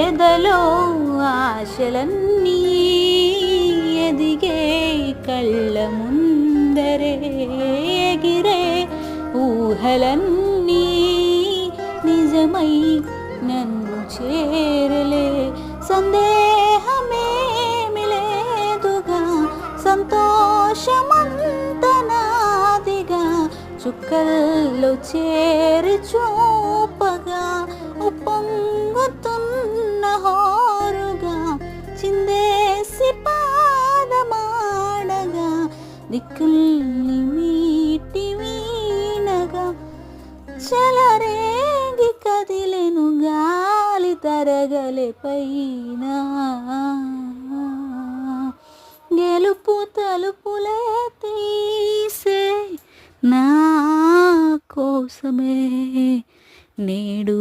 ఎదలో ఆశలన్నీ ఎదిగే కళ్ళ ముందరే ఎగిరే ఊహలన్నీ నిజమై నన్ను చేరలే. సందేహమేమి లేదుగా సంతోషమంత నాదిగా చుక్కల్లో చేరి చూపగా ఉప్పొంగుతున్న హోరుగా చిందేసి పాదమాడగా దిక్కుల్ని మీటి వీణగా చెలరేగి కదిలెను గాలి తరగలే పైన. గెలుపు తలుపులే తీసే నా కోసమే నేడు